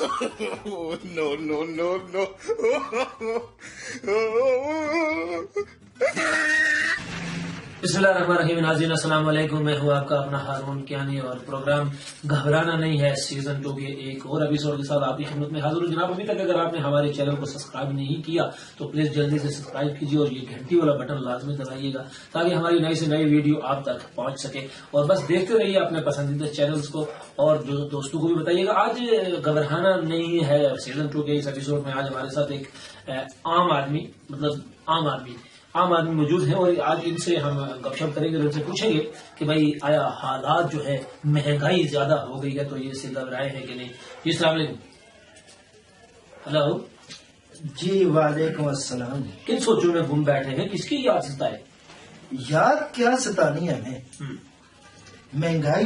No, no, no, no. बिस्मिल्लाहिर्रहमानिर्रहीम। नाज़रीन अस्सलाम वालेकुम। मैं हूँ आपका अपना हारून कियानी और प्रोग्राम घबराना नहीं है सीजन 2 के एक और एपिसोड के साथ आपकी खिदमत में हाजिर हूँ। जनाब, अभी तक अगर आपने हमारे चैनल को सब्सक्राइब नहीं किया तो प्लीज जल्दी से सब्सक्राइब कीजिए और ये घंटी वाला बटन लाजमी दबाइएगा ताकि हमारी नई से नई वीडियो आप तक पहुंच सके। और बस देखते रहिए अपने पसंदीदा चैनल्स को और जो दोस्तों को भी बताइएगा। आज घबराना नहीं है सीजन 2 के इस एपिसोड में आज हमारे साथ एक आम आदमी मौजूद है और आज इनसे हम गपशप करेंगे और इनसे पूछेंगे कि भाई आया हालात जो है महंगाई ज्यादा हो गई है तो ये इससे घबराए हैं कि नहीं। जी अस्सलाम वालेकुम। हेलो जी वालेकुम अस्सलाम। किन सोचों में घूम बैठे हैं, किसकी याद सताए? याद क्या सतानी है हमें? महंगाई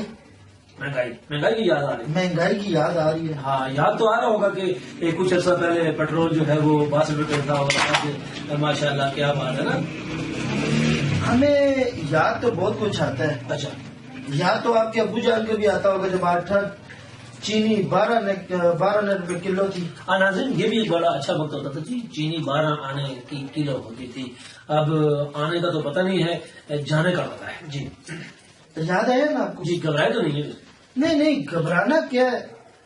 की याद आ रही है। महंगाई की याद आ रही है। हाँ, याद तो आ रहा होगा कि कुछ अर्सा पहले पेट्रोल जो है वो 5 रुपए का था और आज माशाल्लाह क्या बात है ना। हमें याद तो बहुत कुछ आता है। अच्छा, याद तो आपके अब्बू जान को भी आता होगा जब आटा चीनी 12 रुपए किलो थी। नाज़रीन, ये भी एक बड़ा अच्छा वक्त होता था जी। चीनी 12 आने की किलो होती थी। अब आने का तो पता नहीं है, जाने का पता है जी। तो याद आया ना आपको? जी, घबराए तो नहीं है? नहीं, घबराना क्या है?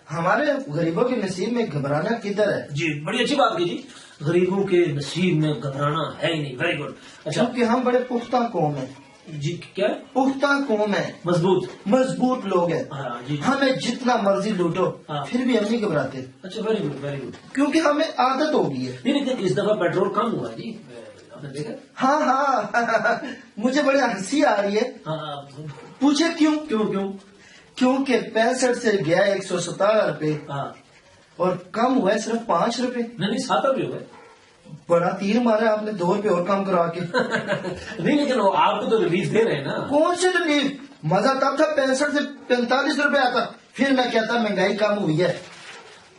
हमारे गरीबों के नसीब में घबराना किधर है? जी, बड़ी अच्छी बात की जी। गरीबों के नसीब में घबराना है ही नहीं। Very good. अच्छा, क्योंकि हम बड़े पुख्ता कौम है जी। क्या? पुख्ता कौम है, मजबूत लोग हैं। हाँ जी। हमें जितना मर्जी लूटो हाँ। फिर भी हम नहीं घबराते। अच्छा, वेरी गुड। क्योंकि हमें आदत हो गई है। नहीं, लेकिन इस दफा पेट्रोल कम हुआ जी, आपने देखा? हाँ मुझे बड़ी हंसी आ रही है। हाँ, पूछे क्यों? क्योंकि 65 से गया 117 रुपए हाँ। और कम हुआ है सिर्फ 5 रुपए। नहीं 7 रुपये हुए। बड़ा तीर मारा आपने 2 रुपए और कम करा के। नहीं, लेकिन वो आपको तो रिलीफ दे रहे हैं ना। कौन से रिलीफ? मजा तब था 65 से 45 रुपए आता, फिर मैं कहता महंगाई कम हुई है।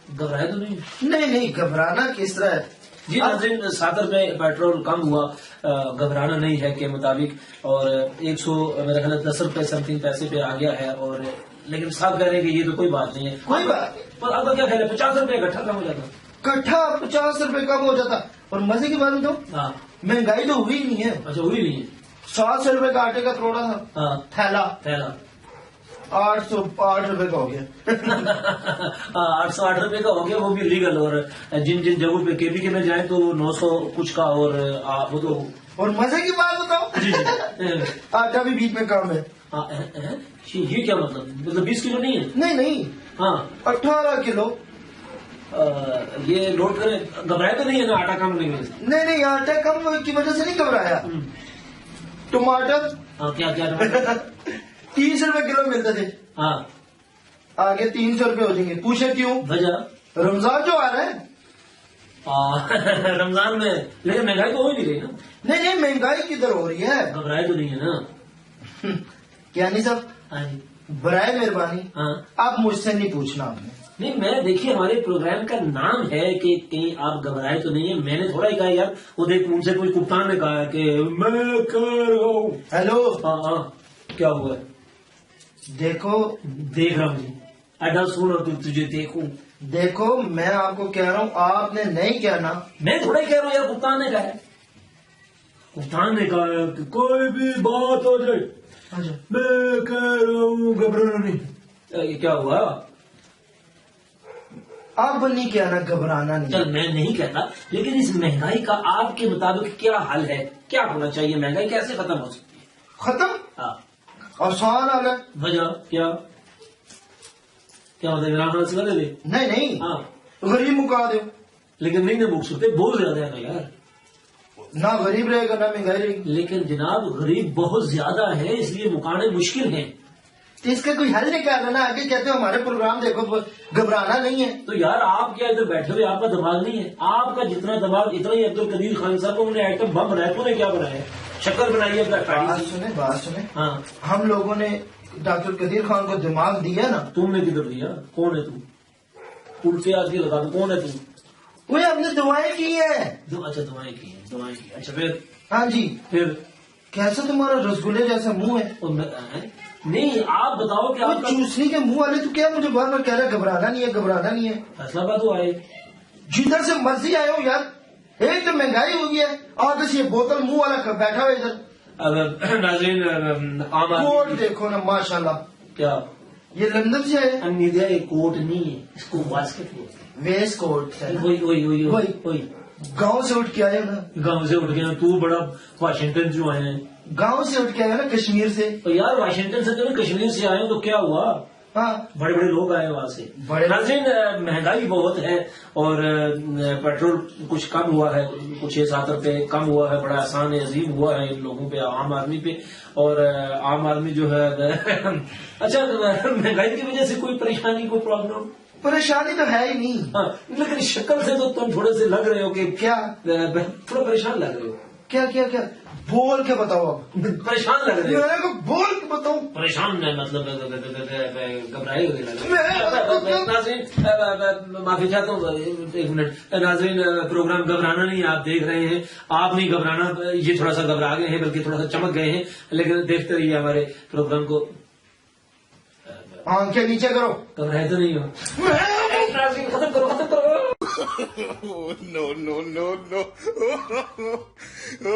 घबराए तो नहीं? नहीं, घबराना किस तरह है जी। नाज़रीन, 7 रुपए पेट्रोल कम हुआ, घबराना नहीं है के मुताबिक। और 100 मेरा ख्याल 10 रुपए समथिंग पैसे पे आ गया है। और लेकिन साहब कह रहे हैं कि ये तो कोई बात नहीं है। कोई बात नहीं। पर आपका क्या ख्याल है, 50 रुपए इकट्ठा कम हो जाता? इकट्ठा 50 रुपए कम हो जाता। और मजे की बात बताऊं, हाँ। महंगाई तो हुई नहीं है। अच्छा, हुई नहीं है। 700 रुपए का आटे का थोड़ा था। हाँ। थैला 808 रुपए का हो गया। 808 रुपए का हो गया, वो भी लीगल। और जिन जगहों पे केबीके में जाए तो 900 कुछ का। और वो तो और मजे की बात बताओ, जी। आटा भी बीच में कम है। ये क्या मतलब 20 किलो नहीं है? नहीं। हाँ, 18 किलो। ये नोट करें। घबराए तो नहीं है ना आटा कम नहीं है? नहीं, आटा कम की वजह से नहीं घबराया। टमाटर हाँ, क्या 30 रुपए किलो मिलते थे। हाँ, आगे 300 रुपए हो जाएंगे। पूछे क्यों? वजह रमजान जो आ रहा है। रमजान में। लेकिन महंगाई तो हो ही नहीं रही ना। नहीं, महंगाई किधर हो रही है? घबराए तो नहीं है ना? क्या नहीं सब? हाँ जी। बराए मेहरबानी हाँ। आप मुझसे नहीं पूछना आपने। नहीं, मैं देखिए हमारे प्रोग्राम का नाम है कि कहीं आप घबराए तो नहीं है। मैंने थोड़ा ही कहा यार, वो देख उनसे कोई कप्तान ने कहा कि मैं कर रहा हूँ। हेलो। हाँ, क्या हुआ? देखो, देख रहा हूँ। अड्डा सुन और तुझे देखूं। देखो, मैं आपको कह रहा हूँ, आपने नहीं कहना। मैं थोड़ा ही कह रहा हूँ यार, कप्तान ने कहा है। कप्तान ने कहा है कि कोई भी बात हो जाए मैं कह रहा हूँ घबराना नहीं। ये क्या हुआ? आप नहीं कहना घबराना नहीं। चल, मैं नहीं कहता, लेकिन इस महंगाई का आपके मुताबिक क्या हाल है? क्या होना चाहिए? महंगाई कैसे खत्म हो सकती है? खत्म? हाँ। आसान हाल है। वजह क्या मतलब? इमरान खान से ले? नहीं। हाँ, गरीब मुका दो। लेकिन नहीं मुक सकते, बहुत ज्यादा है ना यार। ना गरीब रहेगा ना महंगाई रहेगी। लेकिन जनाब, गरीब बहुत ज्यादा है, इसलिए मुकाने मुश्किल है। तो इसका कोई हल निकालना ना। आगे कहते हो हमारे प्रोग्राम देखो, घबराना नहीं है। तो यार, आप क्या इधर बैठे हुए? आपका दिमाग नहीं है? आपका जितना दिमाग इतना ही अब्दुल कदीर खान साहब उन्होंने आइटम बम बनाया। तूने क्या बनाया? शक्कर बनाई है। बात सुने। हाँ, हम लोगों ने डॉक्टर कदीर खान को दिमाग दिया ना। तुमने किधर दिया? कौन है तू? उल्टे आज की लगा दो। कौन है तू? वो हमने दुआएं की है। अच्छा, दुआएं की है। अच्छा, फिर? हाँ जी। फिर कैसा तुम्हारा रसगुल्ले जैसा मुंह है? और نہیں آپ بتاؤ کہ آپ کا چوسنی کے منہ والے تو کیا مجھے بار بار کہہ رہا ہے گھبرانا نہیں ہے گھبرانا نہیں ہے. فیصلہ باد ہو آئے جدھر سے مرضی آئے ہو یار, ایک تو مہنگائی ہو گئی ہے اور بس یہ بوتل منہ والا بیٹھا ہوا ادھر. ناظرین عام کوٹ آدمی دیکھو نا ماشاءاللہ, کیا یہ لندن سے آئے امیدہ یہ کوٹ نہیں ہے, اس کو واسکٹ بولتے ویس کوٹ ہے ہیں. نا. وہی گاؤں سے اٹھ کے آئے ہو نا, گاؤں سے اٹھ گئے تو بڑا واشنگٹن جو آئے ہیں. گاؤں سے اٹھ کے آئے ہو نا کشمیر سے. تو یار واشنگٹن سے تو کشمیر سے آئے ہوں تو کیا ہوا, ہاں بڑے بڑے لوگ آئے وہاں سے. ناظرین مہنگائی بہت ہے اور پیٹرول کچھ کم ہوا ہے, کچھ 6-7 روپے کم ہوا ہے, بڑا آسان عظیم ہوا ہے ان لوگوں پہ, عام آدمی پہ. اور عام آدمی جو ہے اچھا مہنگائی کی وجہ سے کوئی پریشانی کوئی پرابلم پریشانی تو ہے ہی نہیں. ہاں لیکن شکل سے تو تم تھوڑے سے لگ رہے ہو کہ کیا تھوڑا پریشان لگ رہے ہو. کیا کیا کیا بول کے بتاؤ اب, پریشان لگ رہے ہو. میں کو بول کے بتاؤں. پریشان ہے مطلب گھبرائے ہوئے لگ رہے ہیں. ناظرین معافی چاہتا ہوں, 1 منٹ. ناظرین پروگرام گھبرانا نہیں, آپ دیکھ رہے ہیں, آپ نہیں گھبرانا, یہ تھوڑا سا گھبرا گئے ہیں بلکہ تھوڑا سا چمک گئے ہیں, لیکن دیکھتے رہیے ہمارے پروگرام کو. آنکھیں نیچے کرو. گھبرائے تو نہیں ہو. ناظرین ختم کرو ختم کرو. no.